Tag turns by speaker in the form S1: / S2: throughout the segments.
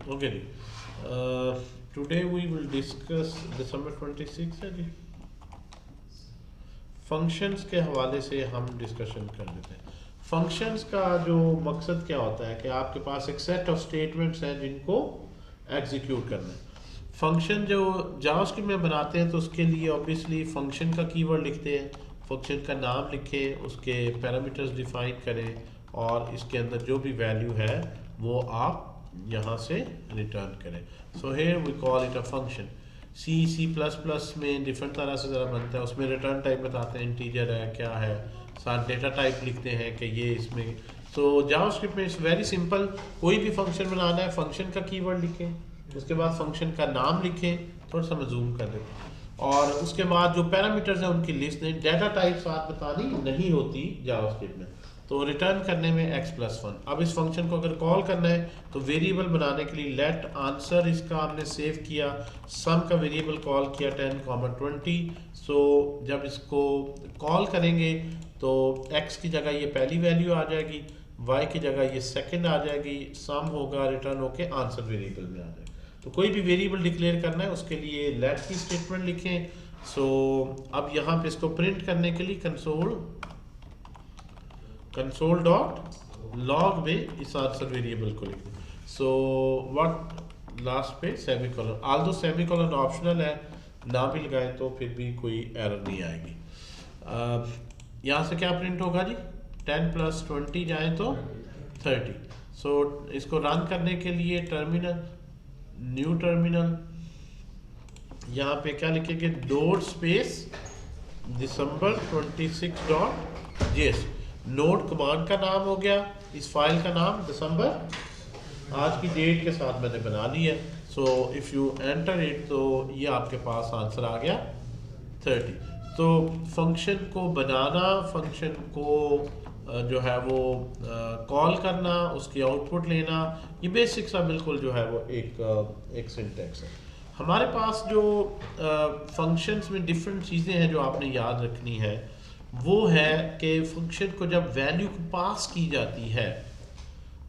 S1: Okay जी। Today we will discuss December 26 है जी, functions के हवाले से हम डिस्कशन कर लेते हैं। फंक्शंस का जो मकसद क्या होता है कि आपके पास एक सेट ऑफ स्टेटमेंट्स हैं जिनको एग्जीक्यूट करना है। फंक्शन जो जावास्क्रिप्ट में बनाते हैं तो उसके लिए ऑब्वियसली फंक्शन का कीवर्ड लिखते हैं, फंक्शन का नाम लिखें, उसके पैरामीटर्स डिफाइन करें और इसके अंदर जो भी वैल्यू है वो आप यहाँ से रिटर्न करें। So here we call it a function. C plus plus में डिफरेंट तरह से ज़रा बनता है, उसमें रिटर्न टाइप बताते हैं, इंटीजर है क्या है, साथ डेटा टाइप लिखते हैं कि ये इसमें। तो जावास्क्रिप्ट में इट्स वेरी सिंपल, कोई भी फंक्शन बनाना है फंक्शन का कीवर्ड लिखें, उसके बाद फंक्शन का नाम लिखें, थोड़ा सा मैं जूम कर देता हूँ, और उसके बाद जो पैरामीटर्स हैं उनकी लिस्ट दें। डेटा टाइप साथ बतानी नहीं होती जावास्क्रिप्ट में, तो रिटर्न करने में x+1। अब इस फंक्शन को अगर कॉल करना है तो वेरिएबल बनाने के लिए लेट आंसर इसका हमने सेव किया, सम का वेरिएबल कॉल किया 10, 20। सो जब इसको कॉल करेंगे तो x की जगह ये पहली वैल्यू आ जाएगी, y की जगह ये सेकंड आ जाएगी, सम होगा रिटर्न होके आंसर वेरिएबल में आ जाएगा। तो कोई भी वेरिएबल डिक्लेयर करना है उसके लिए लेट की स्टेटमेंट लिखें। सो अब यहाँ पे इसको प्रिंट करने के लिए कंसोल डॉट लॉग में इस आंसर वेरिएबल को लिख दें। सो व्हाट लास्ट पे semi colon, Aldous semi colon optional है, ना भी लगाएं तो फिर भी कोई एरर नहीं आएगी। यहाँ से क्या प्रिंट होगा जी, 10+20 जाए तो 30। सो इसको रन करने के लिए टर्मिनल, न्यू टर्मिनल, यहाँ पे क्या लिखेंगे, डॉट स्पेस दिसंबर 26.js। नोड कमांड का नाम हो गया, इस फाइल का नाम दिसंबर, आज की डेट के साथ मैंने बना ली है। So if you enter it तो ये आपके पास आंसर आ गया 30। तो फंक्शन को बनाना, फंक्शन को जो है वो कॉल करना, उसकी आउटपुट लेना, ये बेसिक सा बिल्कुल जो है वो एक सिंटैक्स है। हमारे पास जो फंक्शंस में डिफरेंट चीज़ें हैं जो आपने याद रखनी है, वो है कि फंक्शन को जब वैल्यू पास की जाती है,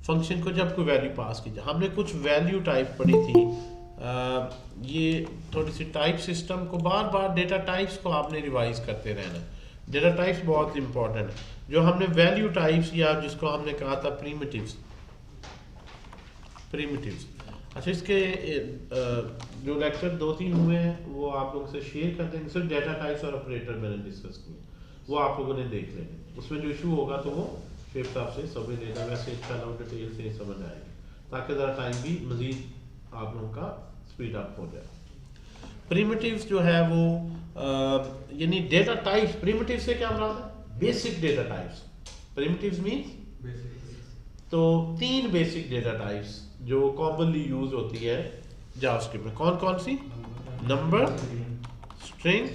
S1: फंक्शन को जब कोई वैल्यू पास की जाए, हमने कुछ वैल्यू टाइप पढ़ी थी। ये थोड़ी सी टाइप सिस्टम को बार बार डेटा टाइप्स को आपने रिवाइज करते रहना। डेटा टाइप्स बहुत इंपॉर्टेंट है। जो हमने वैल्यू टाइप्स या जिसको हमने कहा था प्रीमिटिव्स, अच्छा इसके जो लेक्चर 2-3 हुए हैं वो आप लोगों से शेयर कर देंगे। सिर्फ डेटा टाइप्स और ऑपरेटर मैंने डिस्कस किए, वो आप लोगों ने देख लेंगे। उसमें जो इशू होगा तो वो शेप साहब से समझ लेना, वैसे चलो डिटेल से समझ आएगी, ताकि ज़रा टाइम भी मज़ीद आप लोगों का स्पीड अप हो जाए। प्रीमिटिव्स जो है वो यानी डेटा टाइप्स, प्रीमिटिव से क्या मतलब है, बेसिक डेटा टाइप्स। प्रीमिटिव्स मीन्स, तो 3 बेसिक डेटा टाइप्स जो कॉमनली यूज होती है जावास्क्रिप्ट में, कौन कौन सी, नंबर, स्ट्रिंग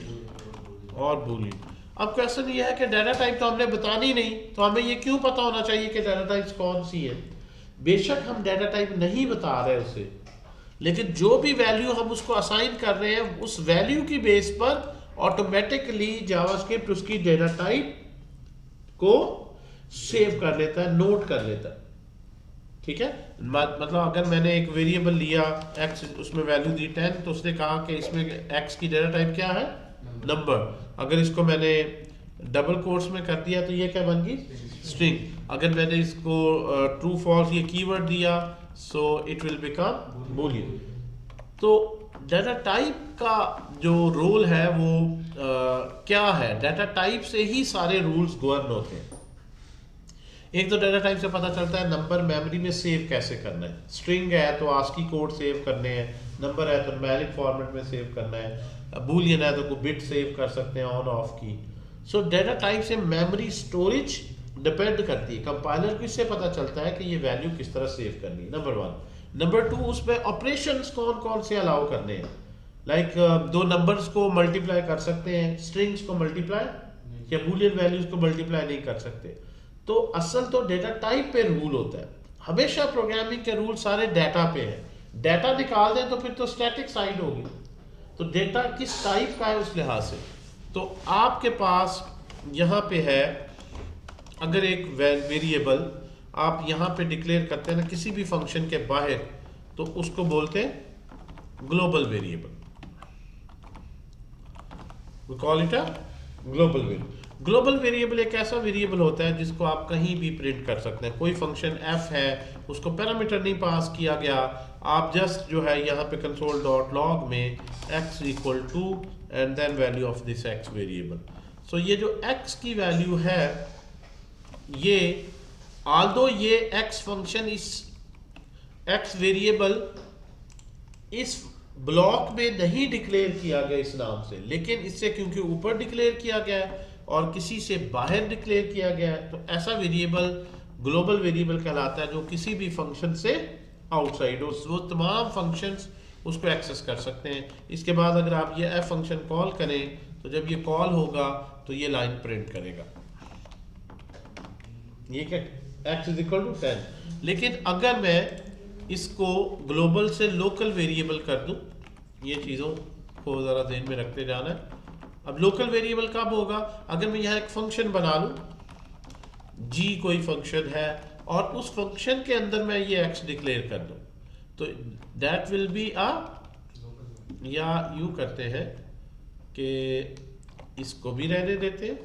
S1: और बूलियन। अब क्वेश्चन ये है कि डाटा टाइप तो हमने बतानी नहीं, तो हमें ये क्यों पता होना चाहिए कि डाटा टाइप्स कौन सी है। बेशक हम डाटा टाइप नहीं बता रहे उसे, लेकिन जो भी वैल्यू हम उसको असाइन कर रहे हैं उस वैल्यू की बेस पर ऑटोमेटिकली जावास्क्रिप्ट उसकी डेटा टाइप को सेव कर लेता है, नोट कर लेता है। ठीक है, मतलब अगर मैंने एक वेरिएबल लिया x, उसमें वैल्यू दी 10, तो उसने कहा कि इसमें x की डेटा टाइप क्या है, नंबर। अगर इसको मैंने डबल कोट्स में कर दिया तो ये क्या बन गई, स्ट्रिंग। अगर मैंने इसको ट्रू फॉल्स ये कीवर्ड दिया, so it will become Boolean. तो डाटा टाइप का जो रोल है वो क्या है, डाटा टाइप से ही सारे रूल्स गवर्न होते हैं। एक तो डाटा टाइप से पता चलता है नंबर मेमोरी में सेव कैसे करना है, स्ट्रिंग है तो आस्की कोड सेव करने हैं, नंबर है तो न्यूमेरिक फॉर्मेट में सेव करना है, बूलियन है तो कोई बिट सेव कर सकते हैं ऑन ऑफ की। सो डाटा टाइप से मेमोरी स्टोरेज डिपेंड करती है। कंपाइलर को इससे पता चलता है कि ये वैल्यू किस तरह सेव करनी है, नंबर 1। नंबर 2, उसमें ऑपरेशंस कौन कौन से अलाउ करने हैं। लाइक दो नंबर्स को मल्टीप्लाई कर सकते हैं, स्ट्रिंग्स को मल्टीप्लाई या बूलियन वैल्यूज को मल्टीप्लाई नहीं कर सकते। तो असल तो डेटा टाइप पे रूल होता है, हमेशा प्रोग्रामिंग के रूल सारे डाटा पे है। डाटा निकाल दें तो फिर तो स्टैटिक साइड होगी, तो डेटा किस टाइप का है उस लिहाज से। तो आपके पास यहाँ पे है, अगर एक वेरिएबल आप यहाँ पे डिक्लेयर करते हैं ना किसी भी फंक्शन के बाहर, तो उसको बोलते हैं global variable. We call it a global variable. Global variable एक ऐसा वेरिएबल होता है जिसको आप कहीं भी प्रिंट कर सकते हैं। कोई फंक्शन f है, उसको पैरामीटर नहीं पास किया गया, आप जस्ट जो है यहाँ पे कंसोल डॉट लॉग में x equal to and then value of this x variable. So ये जो x की वैल्यू है, ये ऑल्दो ये x फंक्शन इस x वेरिएबल इस ब्लॉक में नहीं डिक्लेयर किया गया इस नाम से, लेकिन इससे क्योंकि ऊपर डिक्लेयर किया गया है और किसी से बाहर डिक्लेयर किया गया है, तो ऐसा वेरिएबल ग्लोबल वेरिएबल कहलाता है जो किसी भी फंक्शन से आउटसाइड हो। वो तमाम फंक्शंस उसको एक्सेस कर सकते हैं। इसके बाद अगर आप ये f फंक्शन कॉल करें तो जब ये कॉल होगा तो ये लाइन प्रिंट करेगा, ये क्या x इज इक्वल टू 10। लेकिन अगर मैं इसको ग्लोबल से लोकल वेरिएबल कर दूं, ये चीज़ों को ज़रा ध्यान में रखते जाना है। अब लोकल वेरिएबल कब होगा? अगर मैं यहाँ एक फंक्शन बना लूँ, g कोई फंक्शन है और उस फंक्शन के अंदर मैं ये x डिक्लेयर कर दूँ, तो दैट विल बी अ, या यूँ करते हैं कि इसको भी रहने देते हैं,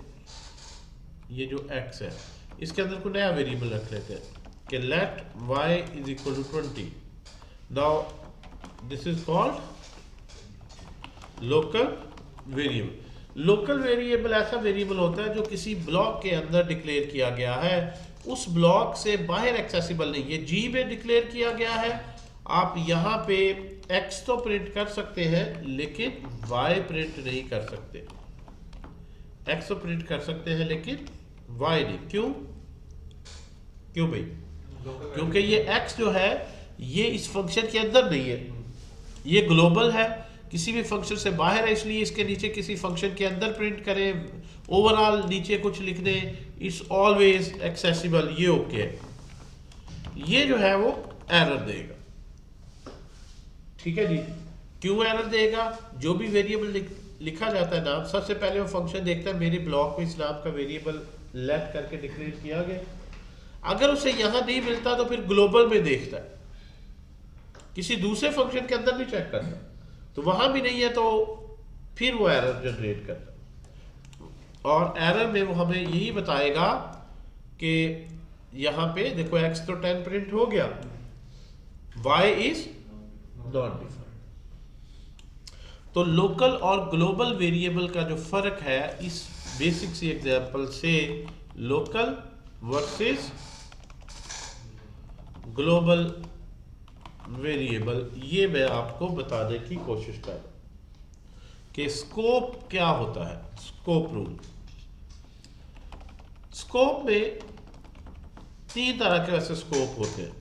S1: ये जो x है इसके अंदर को नया वेरिएबल रख लेते हैं कि let y is equal to 20। Now this is called local variable. Local variable ऐसा वेरिएबल होता है जो किसी ब्लॉक के अंदर डिक्लेयर किया गया है, उस ब्लॉक से बाहर एक्सेसिबल नहीं। ये जी में डिक्लेयर किया गया है, आप यहाँ पे x तो प्रिंट कर सकते हैं लेकिन y प्रिंट नहीं कर सकते। x तो प्रिंट कर सकते हैं लेकिन y नहीं। क्यों? क्यों भाई? क्योंकि ये x जो है ये इस फंक्शन के अंदर नहीं है, ये ग्लोबल है, किसी भी फंक्शन से बाहर है, इसलिए इसके नीचे किसी फंक्शन के अंदर प्रिंट करें, ओवरऑल नीचे कुछ लिख दें, इट्स ऑलवेज एक्सेसिबल, ये ओके है। ये जो है वो एरर देगा, ठीक है जी। क्यों एरर देगा? जो भी वेरिएबल लिखा जाता है नाम, सबसे पहले वो फंक्शन देखता है मेरे ब्लॉक में इस नाम का वेरिएबल लेट करके डिक्लेयर किया गया। अगर उसे यहां नहीं मिलता तो फिर ग्लोबल में देखता है, किसी दूसरे फंक्शन के अंदर नहीं चेक करता, तो वहां भी नहीं है तो फिर वो एरर जनरेट करता है। और एरर में वो हमें यही बताएगा कि यहां पे देखो x तो 10 प्रिंट हो गया, y इज नॉट डिफाइंड। तो लोकल और ग्लोबल वेरिएबल का जो फर्क है इस बेसिक सी एग्जांपल से, लोकल वर्सेस ग्लोबल वेरिएबल, ये मैं आपको बताने की कोशिश कर रहा हूं कि स्कोप क्या होता है। स्कोप रूल, स्कोप में 3 तरह के वैसे स्कोप होते हैं।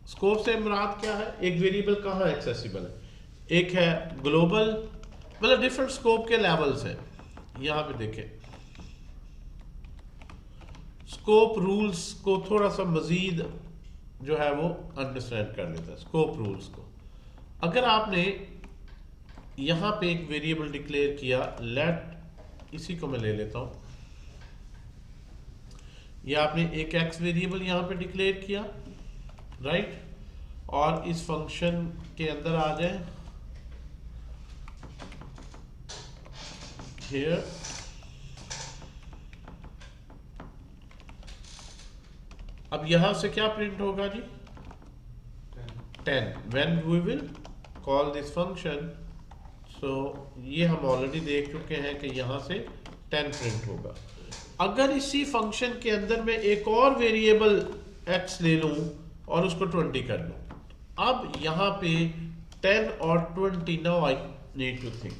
S1: स्कोप से मुराद क्या है? एक वेरिएबल कहाँ एक्सेसिबल है, एक है ग्लोबल, मतलब डिफरेंट स्कोप के लेवल्स हैं। यहां पे देखें, स्कोप रूल्स को थोड़ा सा मजीद जो है वो अंडरस्टैंड कर लेता है। स्कोप रूल्स को, अगर आपने यहां पे एक वेरिएबल डिक्लेयर किया, लेट, इसी को मैं ले लेता हूं, ये आपने एक x वेरिएबल यहां पे डिक्लेयर किया, राइट, और इस फंक्शन के अंदर आ जाए, हियर अब यहां से क्या प्रिंट होगा जी? 10 when we will call this function. So ये हम ऑलरेडी देख चुके हैं कि यहां से 10 प्रिंट होगा। अगर इसी फंक्शन के अंदर मैं एक और वेरिएबल x ले लूं और उसको 20 कर लूं, अब यहां पे 10 और 20, now I need to think.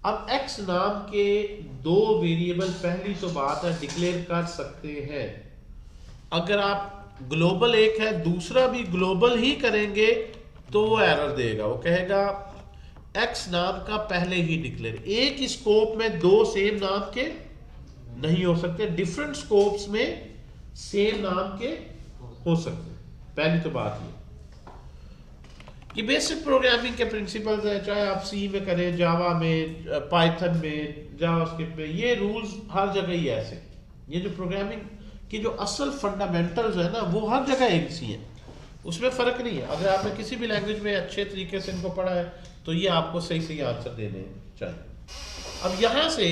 S1: अब x नाम के 2 वेरिएबल पहली तो बात है डिक्लेयर कर सकते हैं। अगर आप ग्लोबल एक है दूसरा भी ग्लोबल ही करेंगे तो वो एरर देगा, वो कहेगा x नाम का पहले ही डिक्लेयर। एक स्कोप में 2 सेम नाम के नहीं हो सकते, डिफरेंट स्कोप्स में सेम नाम के हो सकते। पहली तो बात ये बेसिक प्रोग्रामिंग के प्रिंसिपल्स हैं, चाहे आप सी में करें, जावा में, पाइथन में, जावास्क्रिप्ट में, ये रूल्स हर जगह ही ऐसे। ये जो प्रोग्रामिंग की जो असल फंडामेंटल्स है ना, वो हर जगह एक सी हैं, उसमें फ़र्क नहीं है। अगर आपने किसी भी लैंग्वेज में अच्छे तरीके से इनको पढ़ा है तो ये आपको सही सही आंसर देने चाहिए। अब यहाँ से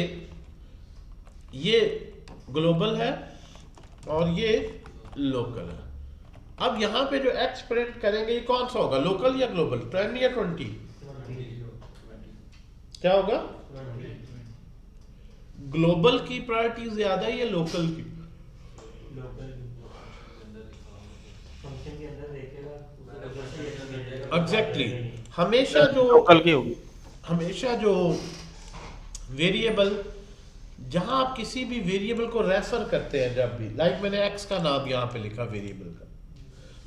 S1: ये ग्लोबल है और ये लोकल है। अब यहाँ पे जो एक्स प्रिंट करेंगे ये कौन सा होगा, लोकल या ग्लोबल, 10 या 20? क्या होगा? ग्लोबल की प्रायोरिटी ज्यादा है या लोकल की? एग्जैक्टली हमेशा जो
S2: लोकल की होगी।
S1: हमेशा जो वेरिएबल, जहां आप किसी भी वेरिएबल को रेफर करते हैं, जब भी लाइक मैंने एक्स का नाम यहां पे लिखा वेरिएबल का,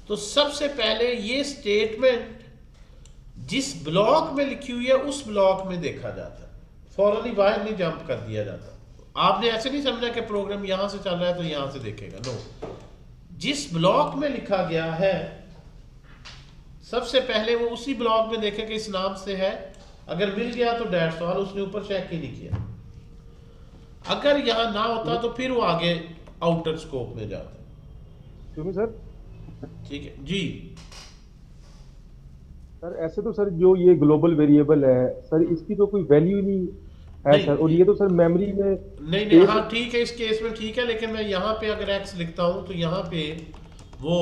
S1: तो सबसे पहले ये स्टेटमेंट जिस ब्लॉक में लिखी हुई है उस ब्लॉक में देखा जाता है, फौरन ही बाहर नहीं जंप कर दिया जाता। आपने ऐसे नहीं समझना कि प्रोग्राम यहां से चल रहा है तो यहां से देखेगा, नो। जिस ब्लॉक में लिखा गया है सबसे पहले वो उसी ब्लॉक में देखेगा इस नाम से है, अगर मिल गया तो डैश सॉल्व, उसने ऊपर चेक ही नहीं किया। अगर यहां ना होता तो फिर वो आगे आउटर स्कोप में जाता।
S3: क्योंकि सर,
S1: ठीक है जी
S3: सर ऐसे तो सर जो ये ग्लोबल वेरिएबल है सर, इसकी तो कोई वैल्यू नहीं है
S1: नहीं,
S3: सर, और ये तो सर मेमोरी में
S1: नहीं हाँ ठीक है, इस केस में ठीक है, लेकिन मैं यहाँ पे अगर एक्स लिखता हूँ तो यहाँ पे वो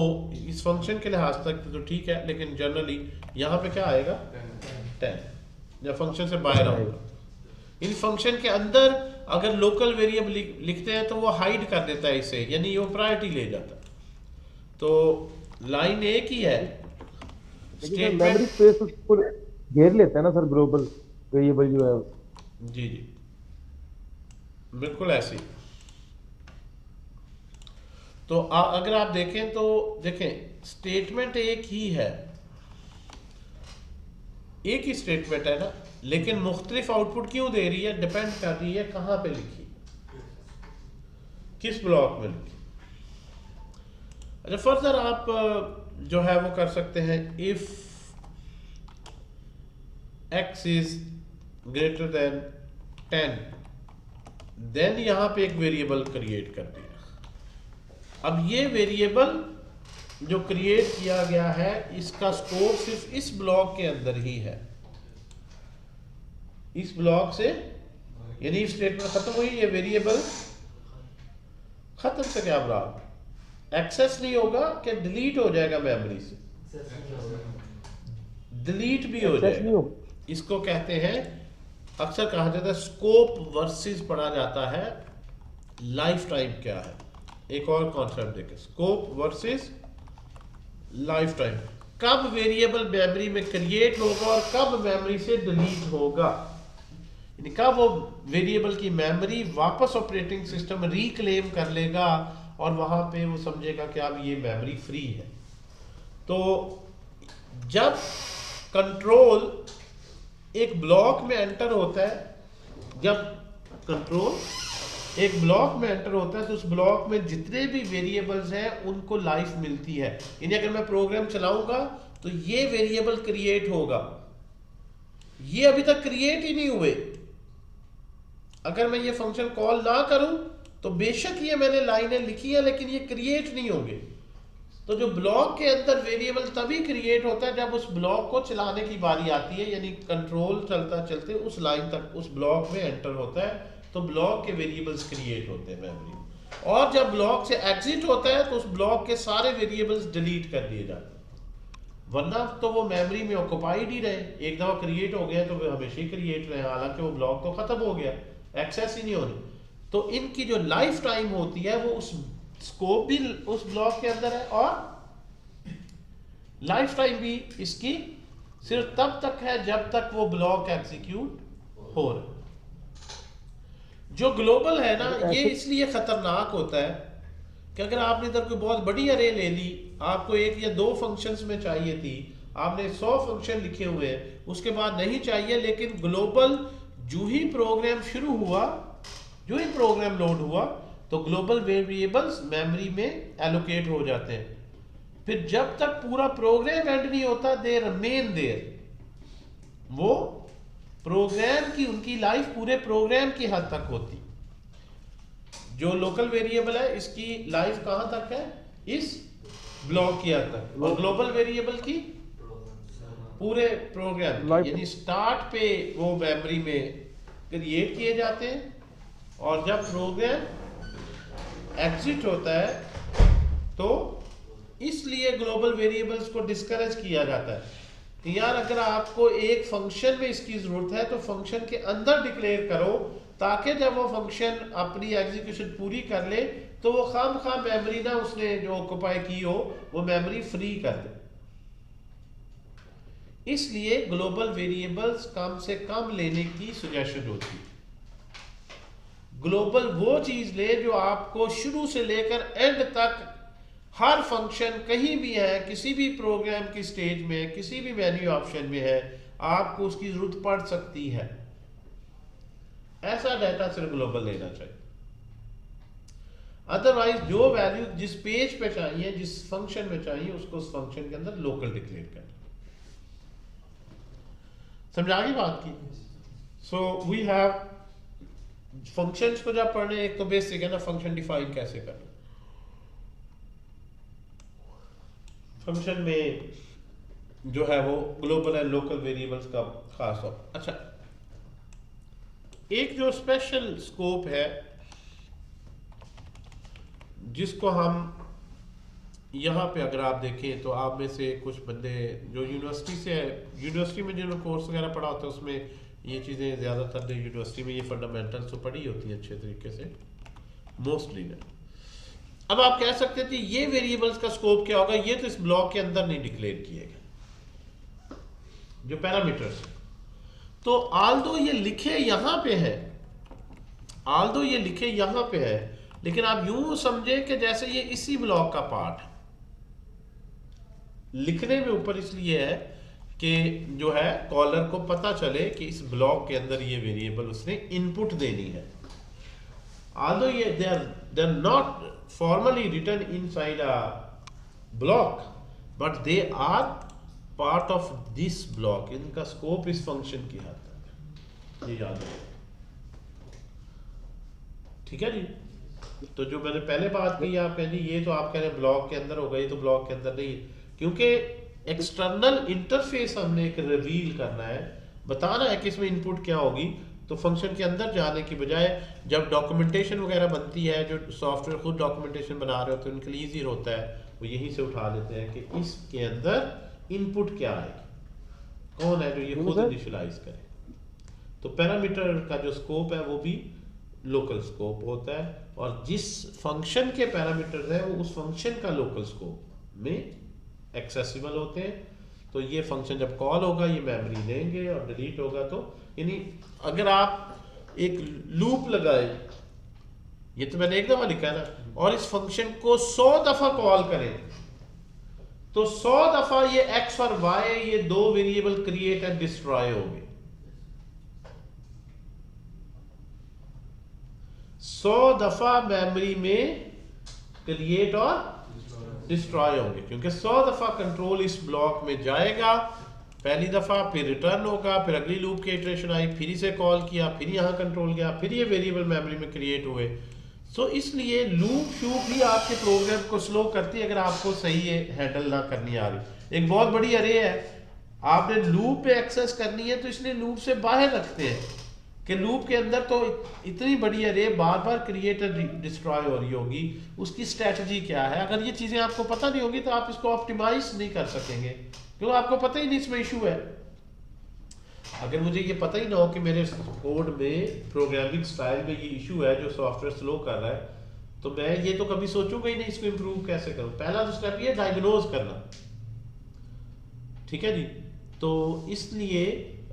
S1: इस फंक्शन के लिहाज तक तो ठीक है, लेकिन जनरली यहाँ पे क्या आएगा 10 या फंक्शन से बाहर आएगा। इन फंक्शन के अंदर अगर लोकल वेरिएबल लिखते हैं तो वो हाइड कर देता है इसे, यानी वो प्रायोरिटी ले जाता है। तो लाइन एक ही है,
S3: मेमोरी स्पेस उसको घेर लेता है ना सर ग्लोबल वेरिएबल जो है।
S1: जी जी बिल्कुल ऐसे ही। तो अगर आप देखें तो देखें स्टेटमेंट एक ही है, एक ही स्टेटमेंट है ना, लेकिन मुख्तलिफ आउटपुट क्यों दे रही है, डिपेंड कर रही है कहां पे लिखी, किस ब्लॉक में लिखी। अच्छा फर्दर आप जो है वो कर सकते हैं, if x is greater than 10 then यहां पे एक वेरिएबल क्रिएट कर दिया। अब ये वेरिएबल जो क्रिएट किया गया है इसका स्कोप सिर्फ इस ब्लॉक के अंदर ही है, इस ब्लॉक से, यानी स्टेटमेंट खत्म हुई, ये वेरिएबल खत्म से क्या बराबर, एक्सेस नहीं होगा कि डिलीट हो जाएगा मेमोरी से, डिलीट भी हो जाएगा। इसको कहते हैं, अक्सर कहा जाता है स्कोप वर्सेस पढ़ा जाता है लाइफ टाइम क्या है। एक और कॉन्सेप्ट देखें, स्कोप वर्सेस लाइफ टाइम, कब वेरिएबल मेमोरी में क्रिएट होगा और कब मेमोरी से डिलीट होगा, यानी कब वो वेरिएबल की मेमोरी वापस ऑपरेटिंग सिस्टम रिक्लेम कर लेगा और वहां पे वो समझेगा कि अब ये मेमोरी फ्री है। तो जब कंट्रोल एक ब्लॉक में एंटर होता है, जब कंट्रोल एक ब्लॉक में एंटर होता है तो उस ब्लॉक में जितने भी वेरिएबल्स हैं उनको लाइफ मिलती है। यानी अगर मैं प्रोग्राम चलाऊंगा तो ये वेरिएबल क्रिएट होगा, ये अभी तक क्रिएट ही नहीं हुए। अगर मैं ये फंक्शन कॉल ना करूं तो बेशक ये मैंने लाइनें लिखी है लेकिन ये क्रिएट नहीं होंगे। तो जो ब्लॉक के अंदर वेरिएबल तभी क्रिएट होता है जब उस ब्लॉक को चलाने की बारी आती है, यानी कंट्रोल चलता चलते उस लाइन तक उस ब्लॉक में एंटर होता है तो ब्लॉक के वेरिएबल्स क्रिएट होते हैं मेमोरी में। और जब ब्लॉक से एग्जिट होता है तो उस ब्लॉक के सारे वेरिएबल्स डिलीट कर दिए जाते हैं, वरना तो वो मेमोरी में ऑक्युपाइड ही रहे। एक दफा क्रिएट हो गया तो वो हमेशा ही क्रिएट रहे, हालांकि वो ब्लॉक तो खत्म हो गया, एक्सेस ही नहीं होनी। तो इनकी जो लाइफ टाइम होती है वो उस स्कोप भी उस ब्लॉक के अंदर है और लाइफ टाइम भी इसकी सिर्फ तब तक है जब तक वो ब्लॉक एग्जीक्यूट हो रहा है। जो ग्लोबल है ना, ये इसलिए खतरनाक होता है कि अगर आपने इधर कोई बहुत बड़ी अरे ले ली, आपको एक या दो फंक्शंस में चाहिए थी, आपने 100 फंक्शन लिखे हुए हैं, उसके बाद नहीं चाहिए, लेकिन ग्लोबल जो ही प्रोग्राम शुरू हुआ, जो ही प्रोग्राम लोड हुआ तो ग्लोबल वेरिएबल्स मेमोरी में एलोकेट हो जाते हैं। फिर जब तक पूरा प्रोग्राम एंड नहीं होता दे रिमेन देयर, वो प्रोग्राम की उनकी लाइफ पूरे प्रोग्राम की हद तक होती। जो लोकल वेरिएबल है इसकी लाइफ कहां तक है, इस ब्लॉक के अंदर, और ग्लोबल वेरिएबल की पूरे प्रोग्राम
S3: Life-
S1: यानी स्टार्ट पे वो मेमोरी में क्रिएट किए जाते हैं, और जब प्रोग्राम एग्जिट होता है तो इसलिए ग्लोबल वेरिएबल्स को डिस्करेज किया जाता है कि यार अगर आपको एक फंक्शन में इसकी जरूरत है तो फंक्शन के अंदर डिक्लेयर करो, ताकि जब वो फंक्शन अपनी एग्जीक्यूशन पूरी कर ले तो वो खाम खाम मेमोरी ना उसने जो ऑक्युपाई की हो वो मेमोरी फ्री कर दे। इसलिए ग्लोबल वेरिएबल्स कम से कम लेने की सजेशन होती है। ग्लोबल वो चीज ले जो आपको शुरू से लेकर एंड तक हर फंक्शन कहीं भी है, किसी भी प्रोग्राम की स्टेज में, किसी भी मेन्यू ऑप्शन में है, आपको उसकी जरूरत पड़ सकती है। ऐसा डाटा सिर्फ ग्लोबल लेना चाहिए। अदरवाइज जो वैल्यू जिस पेज पे चाहिए, जिस फंक्शन में चाहिए, उसको उस फंक्शन के अंदर लोकल डिक्लेयर करना। समझा गई बात की? सो वी हैव फंक्शंस को जब पढ़ने, एक तो बेसिक है ना फंक्शन डिफाइन कैसे करना। फंक्शन में जो है वो ग्लोबल एंड लोकल वेरिएबल्स का खास हो। अच्छा, एक जो स्पेशल स्कोप है जिसको हम यहाँ पे अगर आप देखें तो आप में से कुछ बंदे जो यूनिवर्सिटी में जिन्होंने कोर्स वगैरह पढ़ा होता है उसमें ये चीज़ें ज़्यादातर यूनिवर्सिटी में ये फंडामेंटल्स तो पढ़ी होती है अच्छे तरीके से, मोस्टली ने। अब आप कह सकते थे ये वेरिएबल्स का स्कोप क्या होगा, ये तो इस ब्लॉक के अंदर नहीं डिक्लेयर किए गए जो पैरामीटर्स। तो आल्दो ये लिखे यहां पे है, आल्दो ये लिखे यहां पे है, लेकिन आप यूं समझे कि जैसे ये इसी ब्लॉक का पार्ट है। लिखने में ऊपर इसलिए है कि जो है कॉलर को पता चले कि इस ब्लॉक के अंदर ये वेरिएबल उसने इनपुट देनी है। आल्दो ये they are not formally written inside a block, but they are part of this block. इनका स्कोप इस फंक्शन की हद तक, ये याद रखिए। ठीक है जी। तो जो मैंने पहले बात की, आप कह जी ये तो आप कह रहे हैं ब्लॉक के अंदर होगा, ये तो ब्लॉक के अंदर नहीं, क्योंकि एक्सटर्नल इंटरफेस हमने एक रिवील करना है, बताना है कि इसमें इनपुट क्या होगी। तो फंक्शन के अंदर जाने की बजाय जब डॉक्यूमेंटेशन वगैरह बनती है, जो सॉफ्टवेयर खुद डॉक्यूमेंटेशन बना रहे होते हैं उनके लिए ईजी होता है, वो यहीं से उठा लेते हैं कि इसके अंदर इनपुट क्या आएगी, कौन है जो ये खुद इनिशियलाइज करे। तो पैरामीटर का जो स्कोप है वो भी लोकल स्कोप होता है, और जिस फंक्शन के पैरामीटर है वो उस फंक्शन का लोकल स्कोप में एक्सेसिबल होते हैं। तो ये फंक्शन जब कॉल होगा ये मेमोरी लेंगे, और डिलीट होगा तो यानी अगर आप एक लूप लगाए, ये तो मैंने एक दफा लिखा है ना, और इस फंक्शन को 100 दफा कॉल करें तो 100 दफा ये एक्स और वाई, ये दो वेरिएबल क्रिएट एंड डिस्ट्रॉय होंगे। 100 दफा मेमोरी में क्रिएट और डिस्ट्रॉय होंगे, क्योंकि 100 दफा कंट्रोल इस ब्लॉक में जाएगा, पहली दफा, फिर रिटर्न होगा, फिर अगली लूप की इटरेशन आई, फिर इसे कॉल किया, फिर यहाँ कंट्रोल गया, फिर ये वेरिएबल मेमोरी में क्रिएट हुए। सो इसलिए लूप शूप भी आपके प्रोग्राम को स्लो करती है अगर आपको सही है हैंडल ना करनी आ रही। एक बहुत बड़ी अरे है, आपने लूप पे एक्सेस करनी है तो इसलिए लूप से बाहर रखते हैं कि लूप के अंदर तो इतनी बड़ी अरे बार बार क्रिएट एंड डिस्ट्रॉय हो रही होगी, उसकी स्ट्रेटजी क्या है। अगर ये चीज़ें आपको पता नहीं होगी तो आप इसको ऑप्टिमाइज नहीं कर सकेंगे, क्योंकि आपको पता ही नहीं इसमें इशू है। अगर मुझे ये पता ही ना हो कि मेरे कोड में प्रोग्रामिंग स्टाइल में ये इशू है जो सॉफ्टवेयर स्लो कर रहा है, तो मैं ये तो कभी सोचूंगा ही नहीं इसको इम्प्रूव कैसे करूं। पहला तो स्टेप ये डायग्नोज करना, ठीक है जी। तो इसलिए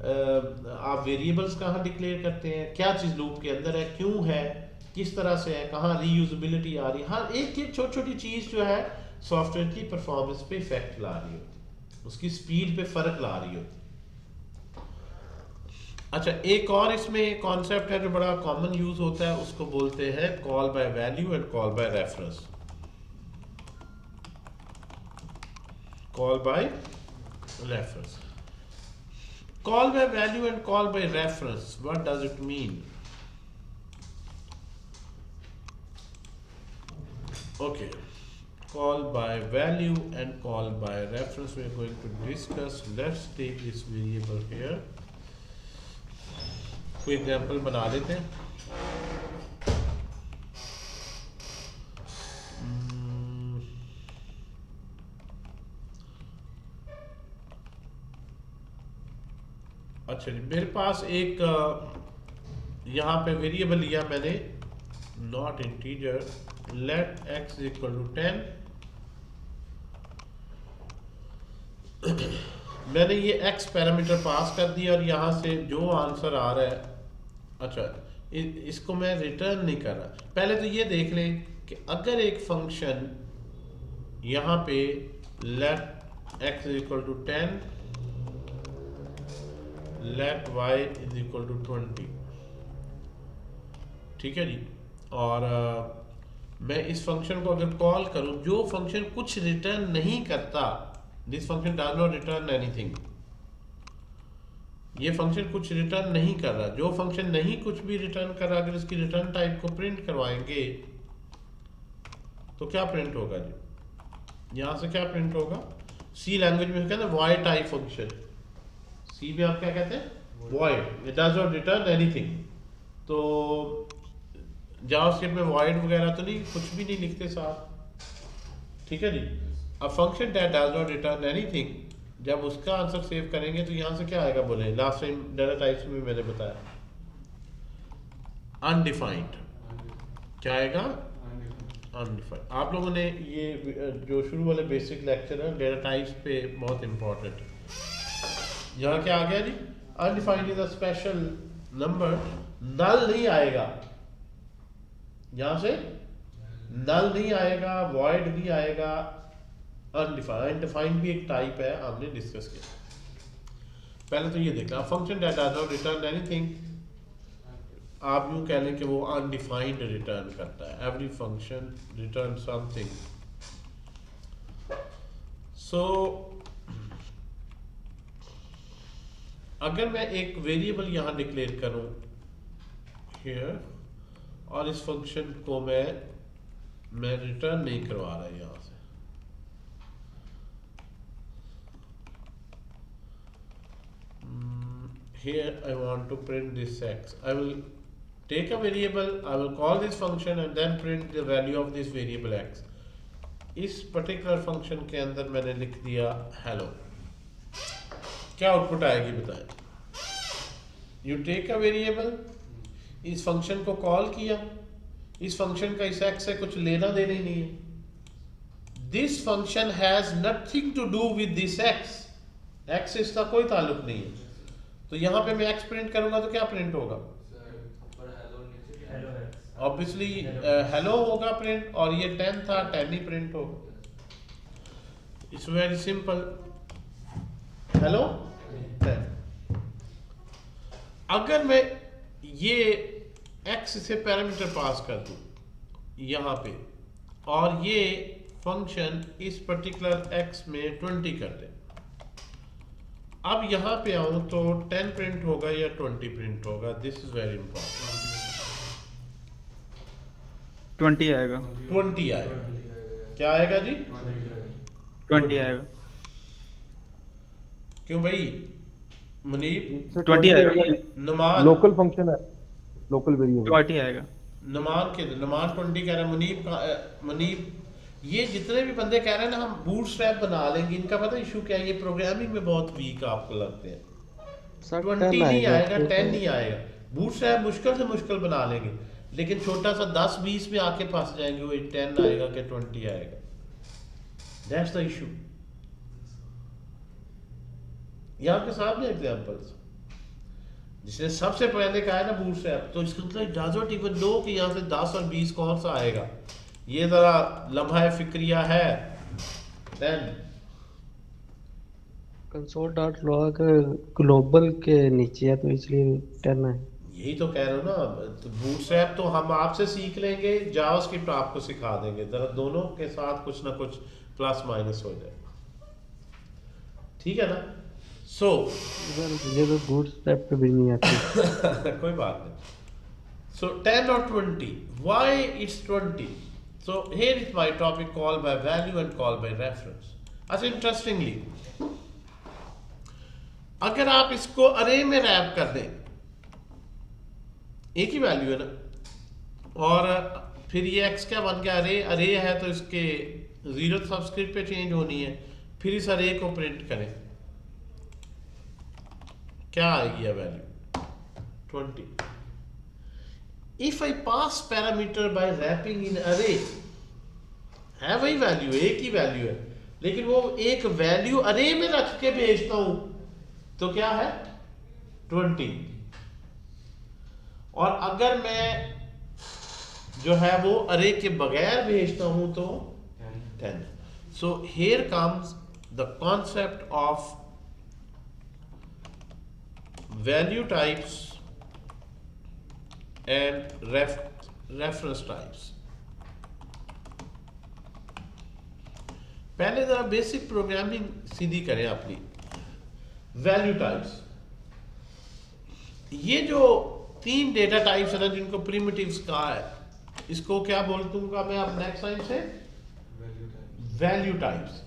S1: आप वेरिएबल्स कहाँ डिक्लेयर करते हैं, क्या चीज़ लूप के अंदर है, क्यों है, किस तरह से है, कहाँ रीयूजेबिलिटी आ रही है, हर एक छोटी छोटी चीज़ जो है सॉफ्टवेयर की परफॉर्मेंस पे इफेक्ट ला रही हो, उसकी स्पीड पे फर्क ला रही हो। अच्छा, एक और इसमें कॉन्सेप्ट है जो बड़ा कॉमन यूज होता है, उसको बोलते हैं call by value and call by reference. Call by reference, call by value and call by reference, what does it mean? Okay, call by value and call by reference we are going to discuss. Let's take this variable here. कोई example बना लेते हैं. अच्छा जी, मेरे पास एक यहाँ पे variable लिया मैंने, not integer, let x equal to 10. मैंने ये x पैरामीटर पास कर दिया और यहाँ से जो आंसर आ रहा है, अच्छा इसको मैं रिटर्न नहीं कर रहा. पहले तो ये देख लें कि अगर एक फंक्शन यहाँ पे let x equal to 10, let y is equal to 20, ठीक है जी, और मैं इस फंक्शन को अगर कॉल करूं, जो फंक्शन कुछ रिटर्न नहीं करता, this function does not return anything, ये फंक्शन कुछ रिटर्न नहीं कर रहा, जो फंक्शन नहीं कुछ भी रिटर्न कर रहा, अगर इसकी रिटर्न टाइप को प्रिंट करवाएंगे तो क्या प्रिंट होगा जी, यहां से क्या प्रिंट होगा, सी लैंग्वेज में कहते हैं वॉइड टाइप फंक्शन, सी में आप क्या कहते हैं, void, it does not return anything. तो जावास्क्रिप्ट में वॉइड वगैरह तो नहीं, कुछ भी नहीं लिखते साथ, ठीक है जी. अब function that does not return anything, जब उसका आंसर सेव करेंगे तो यहां से क्या आएगा, बोले लास्ट टाइम डाटा टाइप्स में मैंने बताया अनडिफाइंड, क्या आएगा, अनडिफाइंड. आप लोगों ने ये जो शुरू वाले बेसिक लेक्चर है डाटा टाइप्स पे बहुत इंपॉर्टेंट है. यहाँ क्या आ गया जी, undefined is a special number, null नहीं आएगा, यहां से नल नहीं आएगा, वॉइड नहीं आएगा, अनडिफाइंड. अनडिफाइंड भी एक टाइप है, हमने डिस्कस किया. पहले तो ये देखना, function that does not return anything, आप यूं कह लें कि वो अनडिफाइंड रिटर्न करता है, एवरी फंक्शन रिटर्न समथिंग. सो अगर मैं एक वेरिएबल यहां डिक्लेयर करूं हियर, और इस फंक्शन को मैं रिटर्न नहीं करवा रहा यहां से, here I want to print this x. I will take a variable, I will call this function and then print the value of this variable x. इस पर्टिकुलर फंक्शन के अंदर मैंने लिख दिया हेलो, क्या आउटपुट आएगी बताएं. यू टेक अ वेरिएबल, इस फंक्शन को कॉल किया, इस फंक्शन का इस x से कुछ लेना देना ही नहीं है, this function has nothing to do with this x से इसका कोई ताल्लुक नहीं है. तो यहाँ पे मैं x प्रिंट करूंगा तो क्या प्रिंट होगा, ऑब्वियसली हेलो होगा प्रिंट, और ये 10 था, 10 ही प्रिंट होगा. It's very simple, hello 10. अगर मैं ये x से पैरामीटर पास कर दूं यहाँ पे, और ये फंक्शन इस पर्टिकुलर x में 20 कर दे, अब यहाँ पे आऊं तो 10 प्रिंट होगा या 20 प्रिंट होगा, दिस इज वेरी इंपॉर्टेंट.
S2: 20 आएगा,
S1: 20 आएगा, क्या आएगा जी,
S2: 20 आएगा.
S1: क्यों भाई मुनीब,
S2: 20 आएगा,
S1: नमान
S3: लोकल फंक्शन है, लोकल वेरिएबल
S2: 20 आएगा.
S1: नमान 20 कह रहे हैं. मुनीब ये जितने भी बंदे कह रहे हैं ना हम बूटस्ट्रैप बना लेंगे, इनका पता इशू क्या है, ये प्रोग्रामिंग में बहुत वीक आपको लगते हैं. 20 नहीं आएगा, 10 नहीं आएगा. बूटस्ट्रैप मुश्किल से मुश्किल बना लेंगे, लेकिन छोटा सा 10-20 में आके फंस जाएंगे, वो 10 आएगा कि 20 आएगा, दैट्स द इशू. यहाँ के सामने एग्जांपल्स, जिसने सबसे पहले कहा है ना बूटस्ट्रैप, तो इसका मतलब डज नॉट इवन नो कि यहाँ से 10 और 20 कौन सा आएगा. ये जरा लम्हा फिक्रिया है. देन
S4: console.log ग्लोबल के नीचे है तो इसलिए 10 है.
S1: यही तो कह रहे हो ना, तो बूटस्ट्रैप तो हम आपसे सीख लेंगे, जावास्क्रिप्ट आपको सिखा देंगे, जरा दोनों के साथ कुछ ना कुछ प्लस माइनस हो जाए, ठीक है ना. सो
S4: मुझे तो बूटस्ट्रैप पे भी नहीं आती.
S1: कोई बात नहीं. सो 10 और 20, why it's 20, So here is my topic called by value and called by reference. अच्छा इंटरेस्टिंगली अगर आप इसको अरे में रैप कर दें, एक ही वैल्यू है ना, और फिर ये x क्या बन गया, अरे अरे है तो इसके 0th सबस्क्रिप्ट पे चेंज होनी है, फिर इस अरे को प्रिंट करें, क्या आएगी ये value 20. If I pass parameter by wrapping in array, है वही वैल्यू, एक ही वैल्यू है, लेकिन वो एक वैल्यू अरे में रख के भेजता हूं तो क्या है 20. और अगर मैं जो है वो अरे के बगैर भेजता हूं तो 10. So here comes the concept of value types and reference types. पहले जरा बेसिक प्रोग्रामिंग सीधी करें अपनी. वैल्यू टाइप्स, ये जो 3 डेटा टाइप्स है ना जिनको प्रिमिटिव्स कहा है, इसको क्या बोल दूंगा मैं अब नेक्स्ट टाइम से, वैल्यू टाइप्स.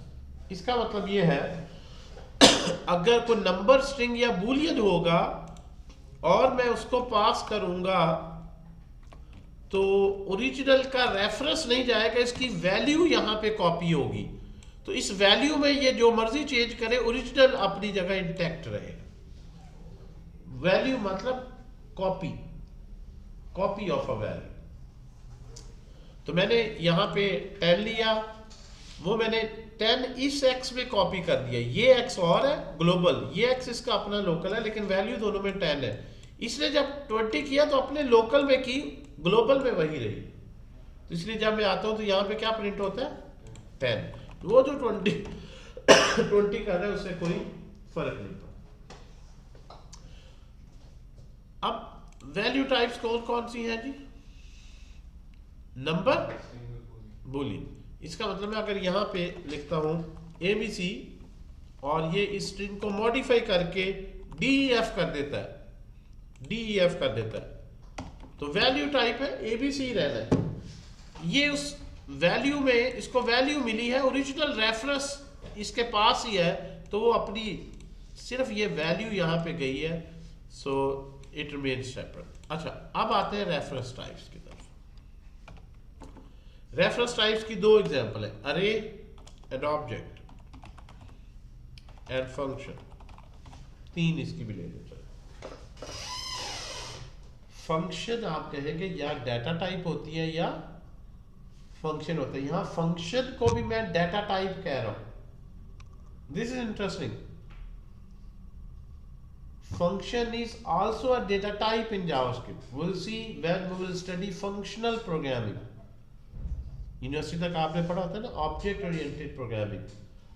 S1: इसका मतलब ये है अगर कोई नंबर, स्ट्रिंग या बूलियन होगा और मैं उसको पास करूंगा तो ओरिजिनल का रेफरेंस नहीं जाएगा, इसकी वैल्यू यहां पे कॉपी होगी. तो इस वैल्यू में ये जो मर्जी चेंज करे, ओरिजिनल अपनी जगह इंटैक्ट रहेगा. वैल्यू मतलब copy, copy of a value. तो मैंने यहां पे 10 लिया, वो मैंने 10 इस x में कॉपी कर दिया. ये x और है ग्लोबल, ये x इसका अपना लोकल है, लेकिन वैल्यू दोनों में 10 है. इसने जब 20 किया तो अपने लोकल में की, ग्लोबल में वही रही. तो इसलिए जब मैं आता हूं तो यहां पे क्या प्रिंट होता है 10. वो जो 20 कर रहा है उससे कोई फर्क नहीं पड़ता. अब वैल्यू टाइप्स कौन कौन सी हैं जी? Number, Boolean. इसका मतलब मैं अगर यहां पे लिखता हूं ABC और ये इस स्ट्रिंग को मॉडिफाई करके DEF कर देता है, DEF कर देता है, तो वैल्यू टाइप है ABC रहना है. ये उस वैल्यू में, इसको वैल्यू मिली है, ओरिजिनल रेफरेंस इसके पास ही है, तो वो अपनी सिर्फ ये वैल्यू यहां पे गई है, सो इट रिमेन्स सेपरेट. अच्छा, अब आते हैं रेफरेंस टाइप्स की तरफ. रेफरेंस टाइप्स की 2 एग्जांपल है, अरे एंड ऑब्जेक्ट एंड फंक्शन. 3 इसकी भी ले लेते हैं. फंक्शन आप कहेंगे या डाटा टाइप होती है या फंक्शन होता है. यहां फंक्शन को भी मैं डाटा टाइप कह रहा हूं. This is interesting. Function is also a data type in JavaScript. We will see when we will study functional programming. University तक आपने पढ़ा होता है ना ऑब्जेक्ट ओरिएंटेड प्रोग्रामिंग.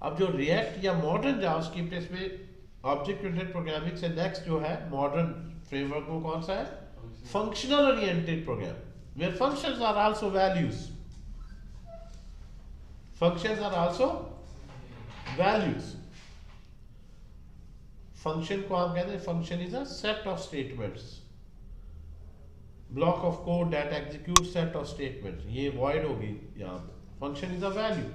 S1: अब जो रिएक्ट या मॉडर्न जावास्क्रिप्ट, इसमें ऑब्जेक्ट ओरिएंटेड प्रोग्रामिंग से नेक्स्ट जो है मॉडर्न फ्रेमवर्क वो कौन सा है? Functional oriented programming, where functions are also values. Functions are also values. Function को आप कहते हैं function is a set of statements, block of code that executes set of statements. ये void होगी यहाँ पे. Function is a value.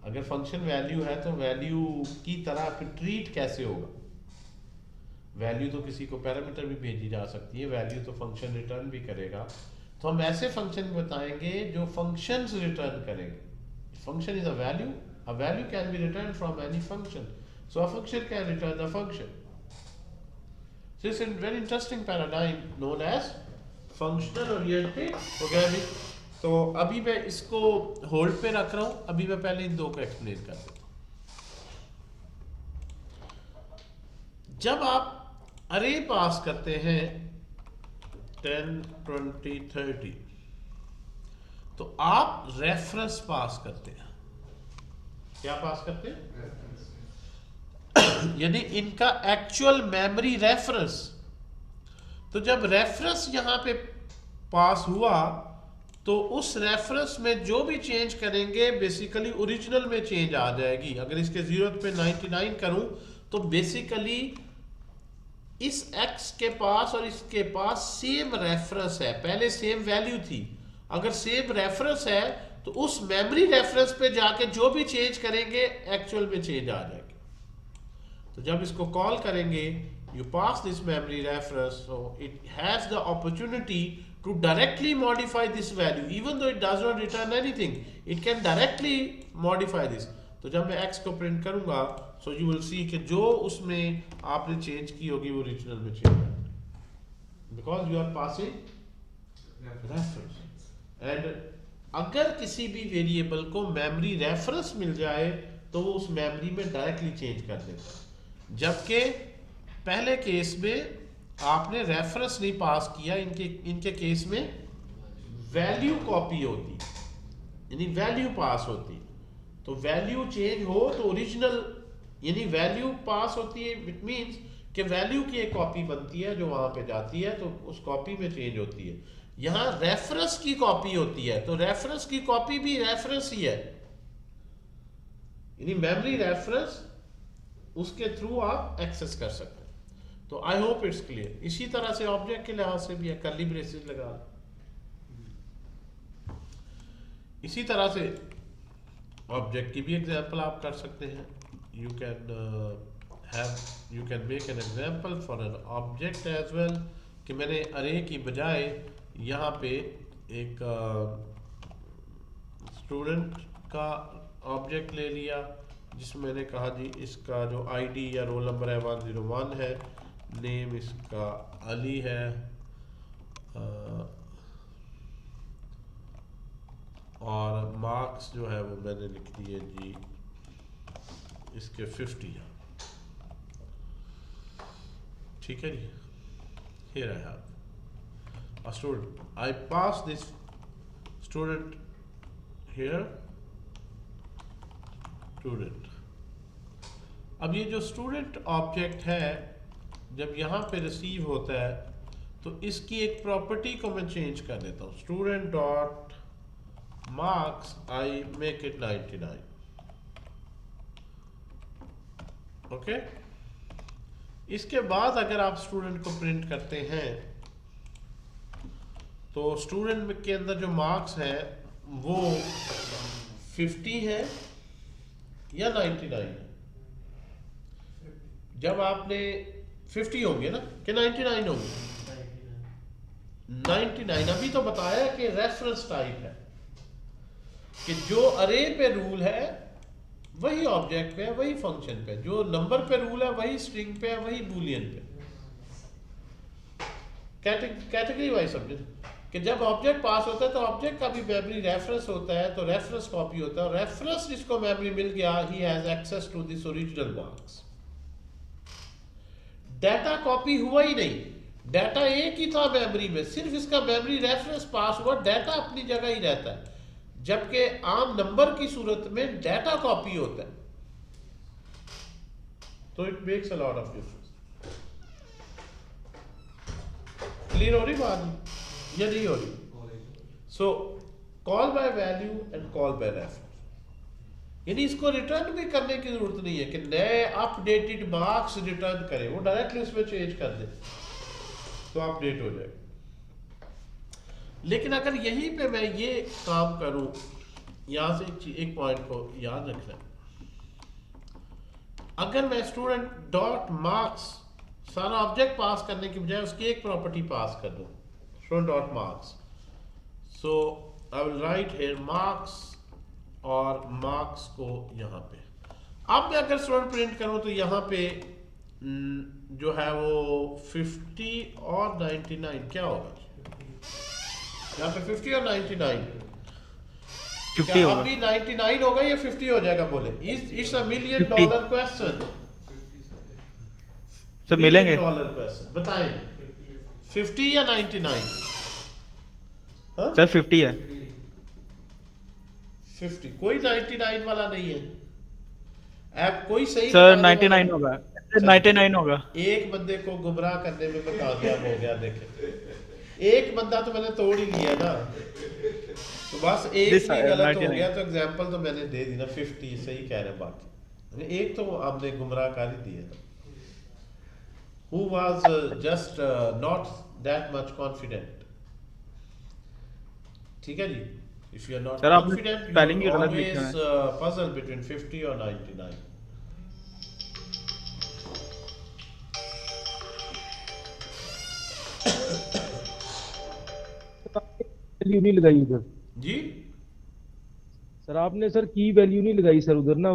S1: अगर function value है तो value की तरह फिर treat कैसे होगा? Value तो किसी को parameter भी भेजी जा सकती है, value तो function return भी करेगा. तो हम ऐसे फंक्शन बताएंगे जो फंक्शंस रिटर्न करेंगे. Function is a value can be return from any function, so a function can return a function. So it's a very interesting paradigm known as functional oriented programming. तो अभी मैं इसको hold पे रख रहा हूं, अभी मैं पहले इन 2 को एक्सप्लेन कर देता हूं. जब आप अरे पास करते हैं 10, 20, 30, तो आप रेफरेंस पास करते हैं. क्या पास करते हैं? यानी इनका एक्चुअल मेमोरी रेफरेंस. तो जब रेफरेंस यहां पे पास हुआ तो उस रेफरेंस में जो भी चेंज करेंगे बेसिकली ओरिजिनल में चेंज आ जाएगी. अगर इसके 0 पे 99 करूं तो बेसिकली इस x के पास और इसके पास सेम रेफरेंस है, पहले सेम वैल्यू थी, अगर सेम रेफरेंस है तो उस मेमोरी रेफरेंस पे जाके जो भी चेंज करेंगे एक्चुअल में चेंज आ जाएगा। तो जब इसको कॉल करेंगे, you pass this memory reference, so it has the opportunity to directly modify this value, even though it does not return anything, it can directly modify this. तो जब मैं x को प्रिंट करूंगा, सो यू विल सी कि जो उसमें आपने change की होगी वो ओरिजिनल में चेंज है, because you are passing reference. And अगर किसी भी वेरिएबल को मेमोरी रेफरेंस मिल जाए तो वो उस मेमोरी में डायरेक्टली चेंज कर देता है, जबकि पहले केस में आपने रेफरेंस नहीं पास किया। इनके केस में वैल्यू कॉपी होती, यानी वैल्यू पास होती। तो वैल्यू चेंज हो तो ओरिजिनल, यानी वैल्यू पास होती है, इट मींस कि वैल्यू की एक कॉपी बनती है जो वहां पे जाती है, तो उस कॉपी में चेंज होती है। यहां रेफरेंस की कॉपी होती है, तो रेफरेंस की कॉपी भी रेफरेंस ही है, यानी मेमोरी रेफरेंस, उसके थ्रू आप एक्सेस कर सकते हैं। तो आई होप इट्स क्लियर। इसी तरह से ऑब्जेक्ट के लिहाज से भी है, कर्ली ब्रेसेस लगा लो। इसी तरह से ऑब्जेक्ट की भी एग्जांपल आप कर सकते हैं। You can make an example for an object as well, कि मैंने अरे की बजाय यहाँ पे एक स्टूडेंट का ऑब्जेक्ट ले लिया, जिसमें मैंने कहा जी इसका जो आईडी या रोल नंबर है 101 है, नेम इसका अली है, और मार्क्स जो है वो मैंने लिख दिए जी इसके 50 है। ठीक है जी। Here I have a student. I pass this student here, student. अब ये जो स्टूडेंट ऑब्जेक्ट है, जब यहाँ पे रिसीव होता है तो इसकी एक प्रॉपर्टी को मैं चेंज कर देता हूँ, student dot marks I make it 99। Okay. इसके बाद अगर आप स्टूडेंट को प्रिंट करते हैं तो स्टूडेंट के अंदर जो मार्क्स है वो 50 है या 99 है। जब आपने 50 होंगे ना कि 99 होंगे, 99। अभी तो बताया कि रेफरेंस टाइप है, कि जो अरे पे रूल है वही ऑब्जेक्ट पे है, वही फंक्शन पे, जो नंबर पे रूल है वही स्ट्रिंग पे है, वही बूलियन पे। कैटेगरी वाइज समझे कि जब ऑब्जेक्ट पास होता है तो ऑब्जेक्ट का भी मेमोरी रेफरेंस होता है, तो रेफरेंस कॉपी होता है, और रेफरेंस जिसको मेमोरी मिल गया, he has access to this original marks. Data copy हुआ ही नहीं, डाटा एक ही था मेमोरी में, सिर्फ इसका मेमोरी रेफरेंस पास हुआ, डाटा अपनी जगह ही रहता है। जबकि आम नंबर की सूरत में डाटा कॉपी होता है, तो it makes a lot of difference. Clear हो रही बात या नहीं हो रही? So call by value and call by reference, यानी इसको रिटर्न भी करने की जरूरत नहीं है कि नए अपडेटेड मार्क्स रिटर्न करें, वो डायरेक्टली उसमें चेंज कर दे तो अपडेट हो जाएगा। लेकिन अगर यहीं पे मैं ये काम करूं, यहां से एक पॉइंट को याद रखना, अगर मैं स्टूडेंट डॉट मार्क्स सारा ऑब्जेक्ट पास करने की बजाय उसकी एक प्रॉपर्टी पास कर दूं, student dot marks, so I will write here marks, और मार्क्स को यहाँ पे। अब मैं अगर स्टूडेंट प्रिंट करूं तो यहाँ पे जो है वो 50 और 99 क्या होगा? यहाँ पे 50 और 99,
S2: 50
S1: क्या
S2: होगा।
S1: अभी 99 होगा या 50 हो जाएगा? बोले, इट्स अ $1 million
S2: 50
S1: क्वेश्चन।
S2: सब मिलेंगे।
S1: $1 million क्वेश्चन, बताएं 50 या 99? हाँ?
S2: सर 50 है
S1: 50, कोई 99 वाला नहीं है। ऐप कोई सही
S2: सर,
S1: बताने
S2: 99
S1: वाला-
S2: होगा, 99 होगा।
S1: एक बंदे को गुमराह करने में मैं कामयाब हो गया। देखे, एक बंदा तो मैंने तोड़ ही लिया ना, तो बस एक
S2: This
S1: भी
S2: is
S1: गलत हो
S2: 99
S1: गया तो एग्जांपल तो मैंने दे दी ना, 50 सही कह रहे हैं, बाकी एक तो हमने गुमराह कर ही दिया ना। Who was just not that much confident। ठीक है जी। If you are not
S2: sir, आपने
S1: कॉन्फिडेंट,
S2: spelling
S1: यू
S2: ही गलत
S1: ऑलवेज
S2: लिखा है।
S1: पजल बिटवीन 50 और 99।
S3: वैल्यू नहीं लगाई उधर
S1: जी
S3: सर, आपने सर की वैल्यू नहीं लगाई सर उधर ना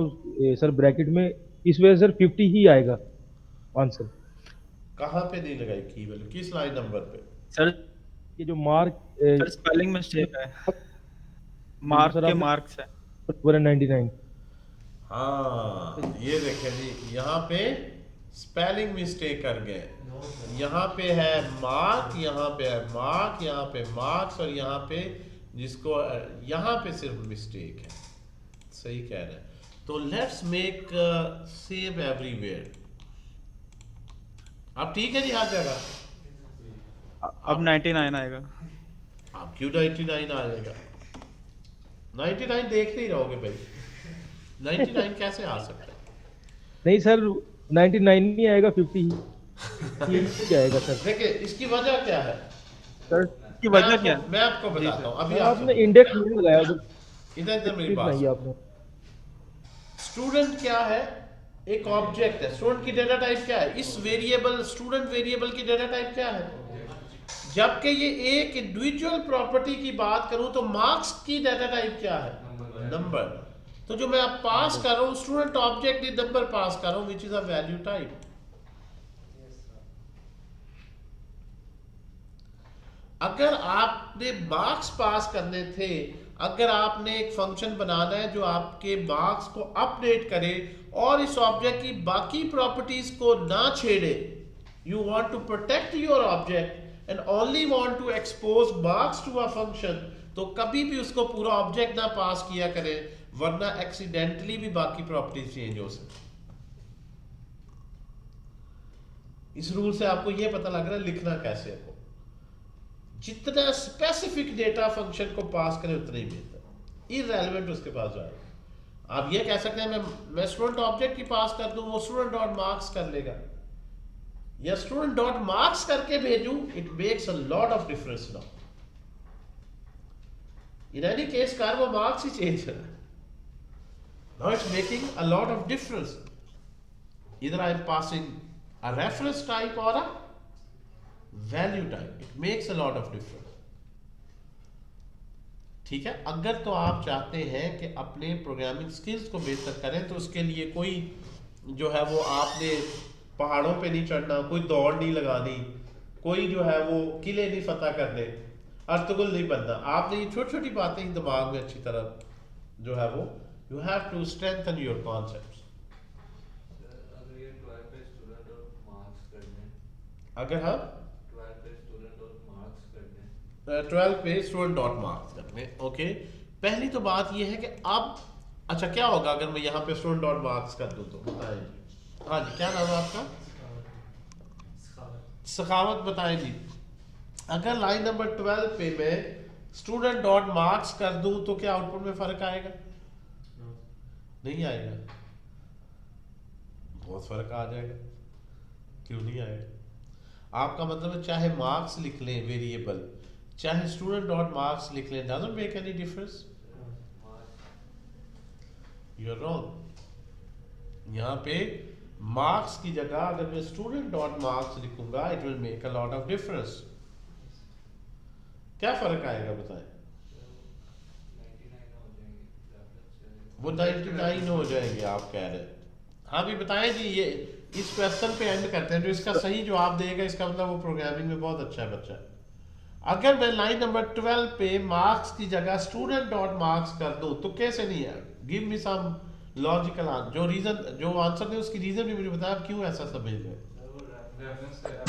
S3: सर ब्रैकेट में, इस वजह से सर 50 ही आएगा आंसर।
S1: कहाँ पे नहीं लगाई की वैल्यू, किस लाइन नंबर पे?
S2: सर
S3: ये जो मार्क
S2: सर स्पेलिंग मिस्टेक है,
S3: ये जो
S2: मार्क
S3: सर
S2: के
S3: आपने
S2: मार्क्स है।
S3: 99।
S1: हाँ ये देखें जी, यहाँ पे स्पेलिंग मिस्टेक कर गए। यहाँ पे है मार्क, यहाँ पे है मार्क, यहाँ पे मार्क्स, और यहाँ पे जिसको यहाँ पे सिर्फ मिस्टेक है। सही कह रहे हैं। तो लेट्स मेक सेम एवरीवेयर। अब ठीक है जी हर जगह।
S2: अब 99 आएगा।
S1: आप क्यों 99 आ जाएगा? 99 देखते ही रहोगे भाई, 99 कैसे आ सकता है?
S3: नहीं सर, 99 नहीं आएगा, 50 ही आएगा सर।
S1: देखिए इसकी वजह क्या है,
S3: सर
S2: इसकी वजह क्या है?
S1: मैं आपको
S2: जी
S1: बताता
S2: सर।
S1: हूँ। अभी
S3: सर
S1: आप
S3: आपने
S1: सुनो।
S3: इंडेक्स नहीं लगाया उधर,
S1: इधर इधर मेरी बात
S3: नहीं
S1: सुनो।
S3: आपने।
S1: स्टूडेंट क्या है? एक ऑब्जेक्ट है। स्टूडेंट की डेटा टाइप क्या है? इस वेरिएबल स्टूडेंट वेरिएबल की डेटा टाइप क्या है? जबकि ये एक इंडिविजुअल प्रॉपर्टी की बात करूं तो मार्क्स की डेटा टाइप क्या है? नंबर। तो जो मैं अब पास कर रहा हूं स्टूडेंट ऑब्जेक्ट ही नंबर पास कर रहा हूं which is a value type. अगर आपने मार्क्स पास करने थे, अगर आपने एक फंक्शन बनाना है जो आपके मार्क्स को अपडेट करे और इस ऑब्जेक्ट की बाकी प्रॉपर्टीज को ना छेड़े, you want to protect your object and only want to expose marks to a function, तो कभी भी उसको पूरा ऑब्जेक्ट ना पास किया करें, वरना एक्सीडेंटली भी बाकी प्रॉपर्टीज चेंज हो सकती। इस रूल से आपको यह पता लग रहा है लिखना कैसे है। जितना स्पेसिफिक डेटा फंक्शन को पास करें उतना ही बेहतर, इररेलेवेंट उसके पास जाएगा। आप ये कह सकते हैं मैं स्टूडेंट ऑब्जेक्ट की पास कर दूं, वो स्टूडेंट डॉट मार्क्स कर लेगा, या स्टूडेंट डॉट मार्क्स करके भेजूं, it makes a lot of difference now. In any case कार वो मार्क्स ही चेंज है, now it's making a lot of difference. इधर I am passing a reference type और a value type, it makes a lot of difference. ठीक है। अगर तो आप चाहते हैं कि अपने प्रोग्रामिंग स्किल्स को बेहतर करें तो उसके लिए कोई जो है वो आपने पहाड़ों पे नहीं चढ़ना, कोई दौड़ नहीं लगानी, कोई जो है वो किले नहीं फतह करने, अर्तुगुल नहीं बनना। आपने ये छोटी छोटी बातें ही दिमाग में अच्छी तरह जो है वो, you have to strengthen your concepts.
S5: अगर ये 12 पे स्टूडेंट और मार्क्स करने,
S1: अगर हम
S5: 12 पे स्टूडेंट और मार्क्स करने,
S1: 12 पे स्टूडेंट डॉट मार्क्स करने, ओके। पहली तो बात ये है कि अब अच्छा क्या होगा अगर मैं यहाँ पे स्टूडेंट डॉट मार्क्स कर दूँ तो बताएं जी। हाँ जी, क्या नाम है आपका? सखावत। बताएं जी, अगर लाइन नंबर 12 पे मैं स्टूडेंट डॉट मार्क्स कर दूं तो क्या आउटपुट में फर्क आएगा? नहीं आएगा। बहुत फर्क आ जाएगा। क्यों नहीं आएगा? आपका मतलब है चाहे मार्क्स लिख लें वेरिएबल, चाहे स्टूडेंट डॉट मार्क्स लिख लें, doesn't make any difference. You are wrong. यहाँ पे मार्क्स की जगह अगर मैं स्टूडेंट डॉट मार्क्स लिखूंगा it will make a lot of difference. क्या फर्क आएगा बताएं?
S5: 99 हो जाएंगे, रेफरेंस चलेगा।
S1: वो 99 हो जाएंगे आप कह रहे हैं। हाँ भी बताएं जी, ये इस क्वेश्चन पे एंड करते हैं। जो इसका सही जवाब देगा इसका मतलब वो प्रोग्रामिंग में बहुत अच्छा है बच्चा। अगर मैं लाइन नंबर 12 पे मार्क्स की जगह स्टूडेंट डॉट मार्क्स कर दूं तो कैसे नहीं है? Give me some logical answer. जो रीजन जो आंसर दे उसकी रीजन भी मुझे बताया आप क्यों ऐसा समझ रहे हैं।
S5: सर वो रेफरेंस हो जाएगा,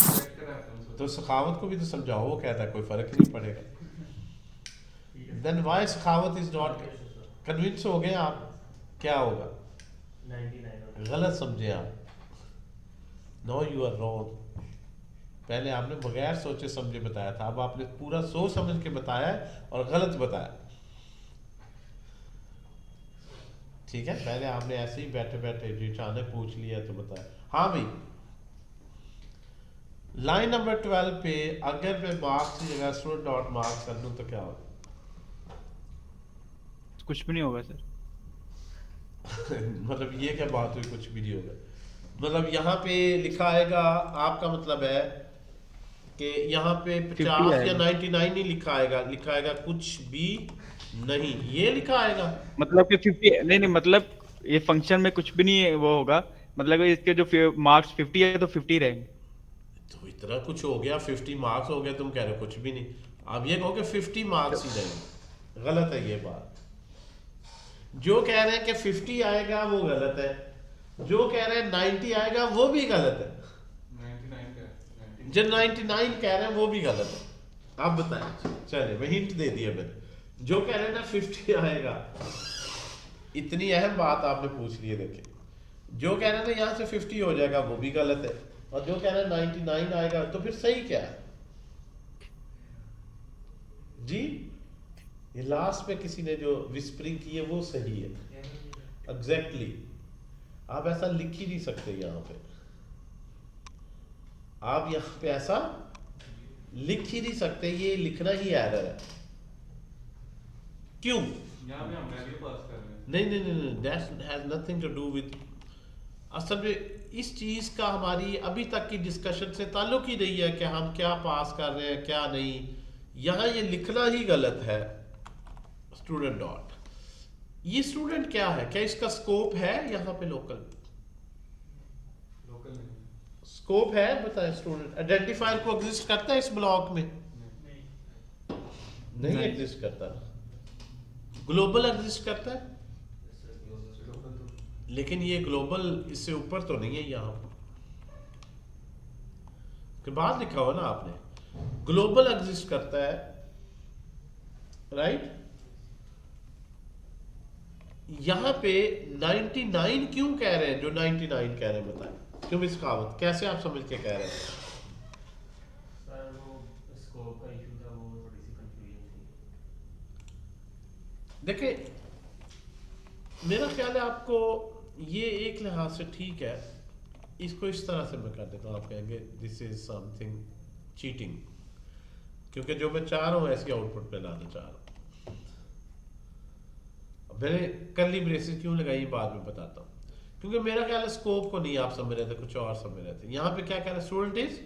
S5: डायरेक्ट रेफरेंस हो
S1: तो सखावत को भी तो समझाओ, वो कहता है कोई फर्क नहीं पड़ेगा। Then why Sakhawat is not convince हो गए आप? क्या होगा?
S6: 99
S1: गलत समझे आप। No you are wrong. पहले आपने बगैर सोचे समझे बताया था, अब आपने पूरा सोच समझ के बताया है और गलत बताया। ठीक है, पहले आपने ऐसे ही बैठे बैठे जो अचानक पूछ लिया तो बताया। हाँ भाई, लाइन नंबर 12 पे अगर मैं मार्क्स की जगह स्टूडेंट डॉट मार्क्स कर दूं तो क्या होगा?
S2: कुछ भी नहीं होगा सर।
S1: मतलब ये क्या बात हुई, कुछ भी नहीं होगा? मतलब यहाँ पे लिखा आएगा, आपका मतलब है कि यहाँ पे
S2: 50
S1: 50 या
S2: आएगा।
S1: 99 नहीं लिखा आएगा, लिखा आएगा कुछ भी नहीं, ये लिखा आएगा।
S2: मतलब कि 50 नहीं नहीं, मतलब ये फंक्शन में कुछ भी नहीं है, वो होगा मतलब इसके जो मार्क्स 50 है तो 50 रहेंगे।
S1: तो इतना कुछ हो गया, 50 मार्क्स हो गया, तुम कह रहे हो कुछ भी नहीं। अब ये कहो कि 50 मार्क्स ही रहेंगे, गलत है ये बात। जो कह रहे हैं कि 50 आएगा वो गलत है, जो कह रहे हैं 90 आएगा वो भी गलत है,
S5: 99 का 99
S1: जो 99 कह रहे हैं वो भी गलत है। आप बताएं, चलिए मैं हिंट दे दिया मैंने। जो कह रहे हैं ना 50 आएगा, इतनी अहम बात आपने पूछ ली है। देखिए, जो कह रहे हैं ना यहाँ से 50 हो जाएगा वो भी गलत है, और जो कह रहे हैं 99 आएगा, तो फिर सही क्या है जी? ये लास्ट में किसी ने जो विस्परिंग की है वो सही है, एग्जैक्टली। आप ऐसा लिख ही नहीं सकते यहाँ पे, आप यहाँ पे ऐसा लिख ही नहीं सकते, ये लिखना ही एरर है। क्यों?
S5: यहाँ पे हम वैल्यू पास कर रहे हैं।
S1: नहीं नहीं नहीं नहीं, that has nothing to do with. असल में इस चीज का हमारी अभी तक की डिस्कशन से ताल्लुक ही नहीं है कि हम क्या पास कर रहे हैं क्या नहीं। यहाँ ये लिखना ही गलत है, स्टूडेंट डॉट। ये स्टूडेंट क्या है, क्या इसका स्कोप है यहाँ पे? लोकल
S5: लोकल नहीं।
S1: स्कोप है, बताएं। स्टूडेंट आइडेंटिफायर को एग्जिस्ट करता है इस ब्लॉक में? नहीं
S2: नहीं।
S1: एग्जिस्ट करता। ग्लोबल एग्जिस्ट करता है,
S5: लोकल तो
S1: लेकिन ये ग्लोबल इससे ऊपर तो नहीं है। यहाँ के बाद लिखा हुआ ना आपने, ग्लोबल एग्जिस्ट करता है, राइट? यहाँ पे 99 क्यों कह रहे हैं? जो 99 कह रहे हैं बताएं, क्यों इस कहावत कैसे आप समझ के कह रहे हैं?
S6: सर वो स्कोप का इशू था, वो थोड़ी सी कंफ्यूजन थी।
S1: देखिए, मेरा ख्याल है आपको ये एक लिहाज से ठीक है। इसको इस तरह से मैं कर देता हूँ, आप कहेंगे दिस इज समथिंग चीटिंग, क्योंकि जो मैं चाह रहा हूँ ऐसी आउटपुट में लाना चाह रहा हूँ। अब मैंने कर्ली ब्रेसेस क्यों लगाई बाद में बताता हूँ, क्योंकि मेरा ख्याल है स्कोप को नहीं आप समझ रहे थे, कुछ और समझ रहे थे। यहाँ पे क्या कह रहे हैं? Student is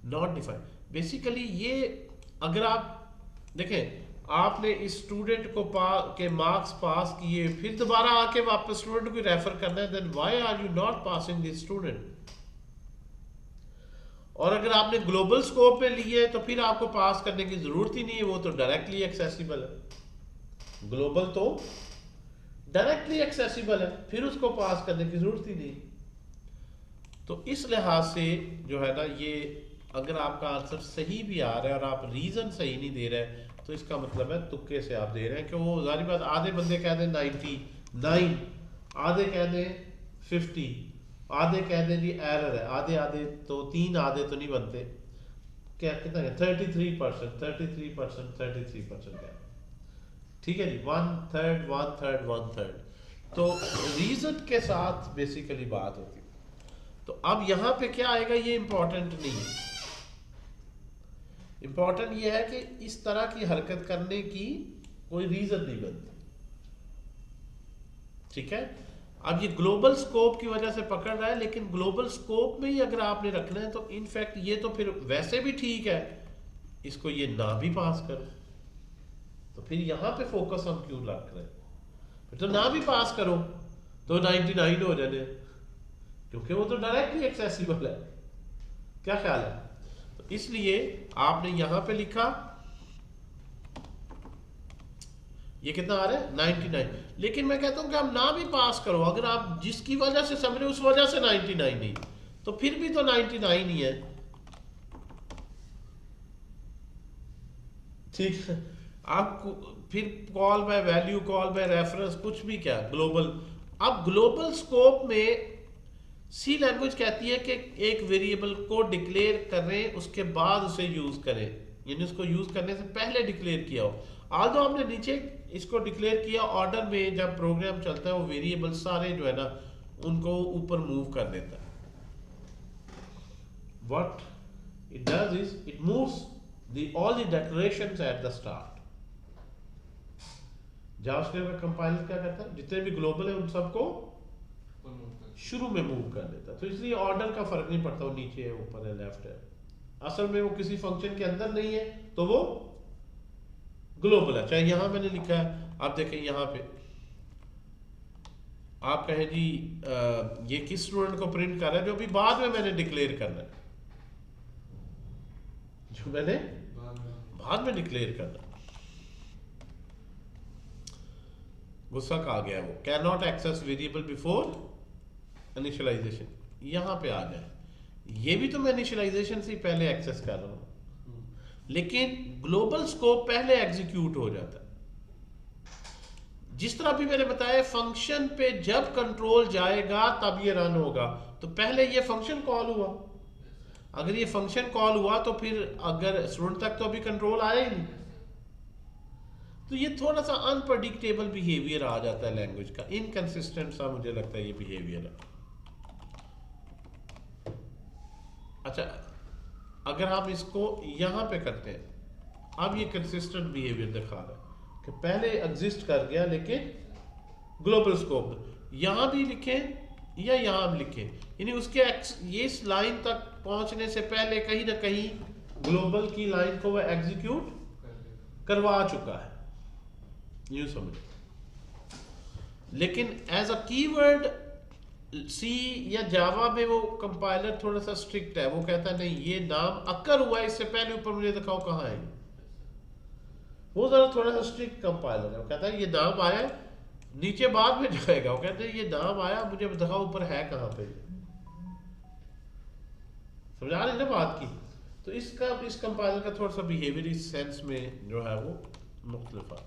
S1: not defined. Basically ये अगर आप देखें, आपने इस स्टूडेंट को के मार्क्स पास किए, फिर दोबारा आके वापस स्टूडेंट को रेफर करना है, then why are you not passing this student? और अगर आपने ग्लोबल स्कोप में लिए तो फिर आपको पास करने की जरूरत ही नहीं है, वो तो डायरेक्टली एक्सेसिबल है। ग्लोबल तो डायरेक्टली एक्सेसिबल है, फिर उसको पास करने की जरूरत ही नहीं। तो इस लिहाज से जो है ना, ये अगर आपका आंसर सही भी आ रहा है और आप रीजन सही नहीं दे रहे, तो इसका मतलब है तुक्के से आप दे रहे हैं। कि वो जारी बात, आधे बंदे कह दें 99, आधे कह दें 50, आधे कह दें जी एरर है, आधे आधे तो 3 आधे तो नहीं बनते। क्या कितना है? 33%, 33%, 33% है। ठीक है जी, 1/3, 1/3, 1/3। तो रीजन के साथ बेसिकली बात होती है। तो अब यहां पे क्या आएगा ये इंपॉर्टेंट नहीं है। इंपॉर्टेंट ये है कि इस तरह की हरकत करने की कोई रीजन नहीं बनती। ठीक है, अब ये ग्लोबल स्कोप की वजह से पकड़ रहा है, लेकिन ग्लोबल स्कोप में ही अगर आपने रखना है तो इनफैक्ट ये तो फिर वैसे भी ठीक है, इसको ये ना भी पास करो तो फिर यहां पे फोकस हम क्यों रख रहे हैं? फिर तो ना भी पास करो तो 99 हो जाने, क्योंकि वो तो डायरेक्टली एक्सेसिबल है। क्या ख्याल है? तो इसलिए आपने यहां पे लिखा, ये कितना आ रहा है? 99। लेकिन मैं कहता हूं कि आप ना भी पास करो, अगर आप जिसकी वजह से समझ रहे उस वजह से 99 नहीं, तो फिर भी तो 99 ही है। ठीक है, आप फिर call by value, call by reference, कुछ भी क्या ग्लोबल। अब ग्लोबल स्कोप में सी लैंग्वेज कहती है कि एक वेरिएबल को डिक्लेयर करें, उसके बाद उसे यूज करें, यानी उसको यूज करने से पहले डिक्लेयर किया हो। आल्दो आपने नीचे इसको डिक्लेयर किया, ऑर्डर में जब प्रोग्राम चलता है वो वेरिएबल सारे जो है ना उनको ऊपर मूव कर देता है। what it does is it moves all the declarations at the start. JavaScript का कंपाइलर क्या करता है, जितने भी ग्लोबल है उन सबको शुरू में मूव कर देता है, तो इसलिए ऑर्डर का फर्क नहीं पड़ता, वो नीचे है, ऊपर है, लेफ्ट है। असल में वो किसी फंक्शन के अंदर नहीं है तो वो ग्लोबल है। चाहे यहां मैंने लिखा है, आप देखें यहां पे आप कहें जी ये किस स्टूडेंट को प्रिंट कर रहा है, जो अभी बाद में मैंने डिक्लेयर करना है, जो मैंने बाद में डिक्लेयर करना है। गुस्सा का आ गया वो, can not access variable before initialization, यहां पे आ जाए, ये भी तो मैं इनिशियलाइजेशन से पहले एक्सेस कर रहा हूं, लेकिन ग्लोबल स्कोप पहले एग्जीक्यूट हो जाता है। जिस तरह भी मैंने बताया, फंक्शन पे जब कंट्रोल जाएगा तब ये रन होगा, तो पहले ये फंक्शन कॉल हुआ, अगर ये फंक्शन कॉल हुआ तो फिर अगर स्टूडेंट तक तो अभी कंट्रोल आया ही नहीं, तो ये थोड़ा सा अनप्रडिक्टेबल बिहेवियर आ जाता है लैंग्वेज का, इनकंसिस्टेंट सा मुझे लगता है ये बिहेवियर है। अच्छा, अगर हम इसको यहां पे करते हैं, अब ये कंसिस्टेंट बिहेवियर दिखा रहा है कि पहले एग्जिस्ट कर गया लेकिन ग्लोबल स्कोप, यहां भी लिखें या यहां भी लिखें, यानी उसके ये इस लाइन तक पहुंचने से पहले कहीं ना कहीं ग्लोबल की लाइन को वह एग्जीक्यूट करवा चुका है, यूं समझ। लेकिन एज अ कीवर्ड सी या जावा में वो कंपाइलर थोड़ा सा स्ट्रिक्ट है, वो कहता है नहीं, ये नाम अकर हुआ है, इससे पहले ऊपर मुझे दिखाओ कहाँ है, वो जरा थोड़ा सा स्ट्रिक्ट कंपाइलर है, वो कहता है ये नाम आया है, नीचे बाद में जाएगा, वो कहते हैं ये नाम आया, मुझे दिखाओ ऊपर है कहाँ पे, समझा रहे ना बात की। तो इस कंपाइलर का थोड़ा सा बिहेवियर इस सेंस में जो है वो मुख्तलिफ है।